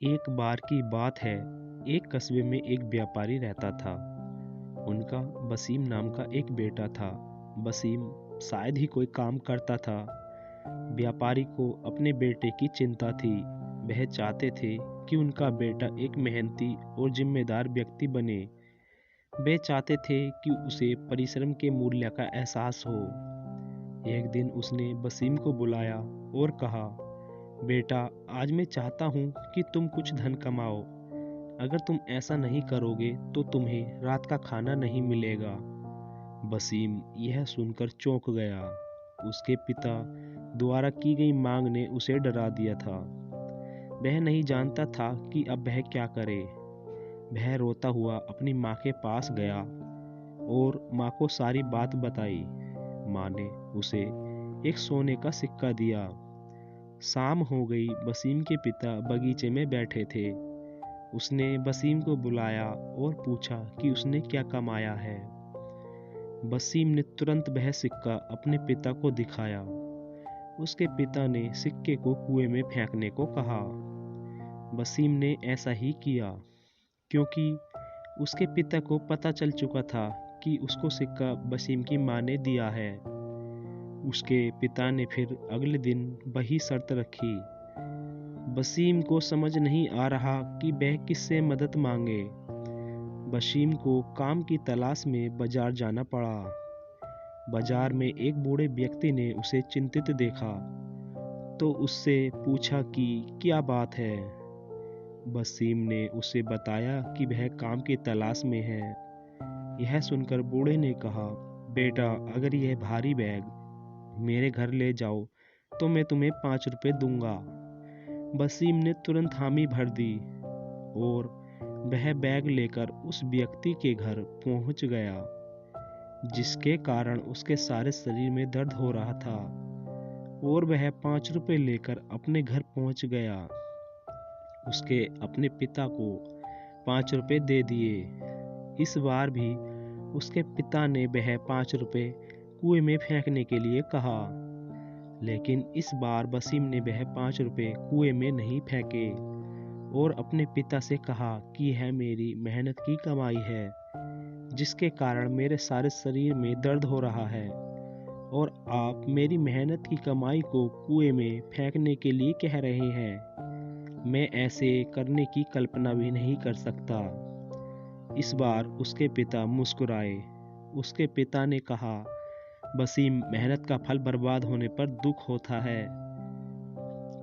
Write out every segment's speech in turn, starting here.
एक बार की बात है। एक कस्बे में एक व्यापारी रहता था। उनका वसीम नाम का एक बेटा था। वसीम शायद ही कोई काम करता था। व्यापारी को अपने बेटे की चिंता थी। वह चाहते थे कि उनका बेटा एक मेहनती और जिम्मेदार व्यक्ति बने। वे चाहते थे कि उसे परिश्रम के मूल्य का एहसास हो। एक दिन उसने वसीम को बुलाया और कहा, बेटा, आज मैं चाहता हूँ कि तुम कुछ धन कमाओ। अगर तुम ऐसा नहीं करोगे तो तुम्हें रात का खाना नहीं मिलेगा। वसीम यह सुनकर चौंक गया। उसके पिता द्वारा की गई मांग ने उसे डरा दिया था। वह नहीं जानता था कि अब वह क्या करे। वह रोता हुआ अपनी माँ के पास गया और माँ को सारी बात बताई। माँ ने उसे एक सोने का सिक्का दिया। शाम हो गई। वसीम के पिता बगीचे में बैठे थे। उसने वसीम को बुलाया और पूछा कि उसने क्या कमाया है। वसीम ने तुरंत वह सिक्का अपने पिता को दिखाया। उसके पिता ने सिक्के को कुएं में फेंकने को कहा। वसीम ने ऐसा ही किया, क्योंकि उसके पिता को पता चल चुका था कि उसको सिक्का वसीम की माँ ने दिया है। उसके पिता ने फिर अगले दिन वही शर्त रखी। वसीम को समझ नहीं आ रहा कि वह किससे मदद मांगे। वसीम को काम की तलाश में बाजार जाना पड़ा। बाजार में एक बूढ़े व्यक्ति ने उसे चिंतित देखा तो उससे पूछा कि क्या बात है। वसीम ने उसे बताया कि वह काम की तलाश में है। यह सुनकर बूढ़े ने कहा, बेटा, अगर यह भारी बैग मेरे घर ले जाओ तो मैं तुम्हें 5 रुपए दूंगा। वसीम ने तुरंत हामी भर दी और वह बैग लेकर उस व्यक्ति के घर पहुंच गया, जिसके कारण उसके सारे शरीर में दर्द हो रहा था। और वह 5 रुपए लेकर अपने घर पहुंच गया। उसके अपने पिता को 5 रुपए दे दिए। इस बार भी उसके पिता ने वह 5 रुपए कुएं में फेंकने के लिए कहा, लेकिन इस बार वसीम ने वह 5 रुपए कुएं में नहीं फेंके और अपने पिता से कहा कि यह मेरी मेहनत की कमाई है, जिसके कारण मेरे सारे शरीर में दर्द हो रहा है, और आप मेरी मेहनत की कमाई को कुएं में फेंकने के लिए कह रहे हैं। मैं ऐसे करने की कल्पना भी नहीं कर सकता। इस बार उसके पिता मुस्कुराए। उसके पिता ने कहा, वसीम, मेहनत का फल बर्बाद होने पर दुख होता है।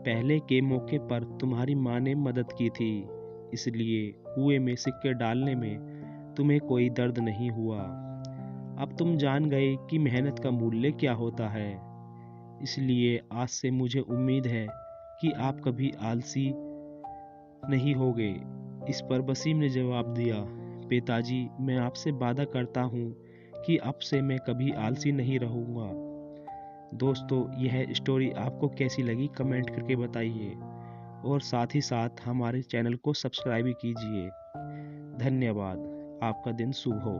पहले के मौके पर तुम्हारी माँ ने मदद की थी, इसलिए कुएं में सिक्के डालने में तुम्हें कोई दर्द नहीं हुआ। अब तुम जान गए कि मेहनत का मूल्य क्या होता है, इसलिए आज से मुझे उम्मीद है कि आप कभी आलसी नहीं होगे। इस पर वसीम ने जवाब दिया, पिताजी, मैं आपसे वादा करता हूँ कि अब से मैं कभी आलसी नहीं रहूँगा। दोस्तों, यह स्टोरी आपको कैसी लगी कमेंट करके बताइए, और साथ ही साथ हमारे चैनल को सब्सक्राइब कीजिए। धन्यवाद। आपका दिन शुभ हो।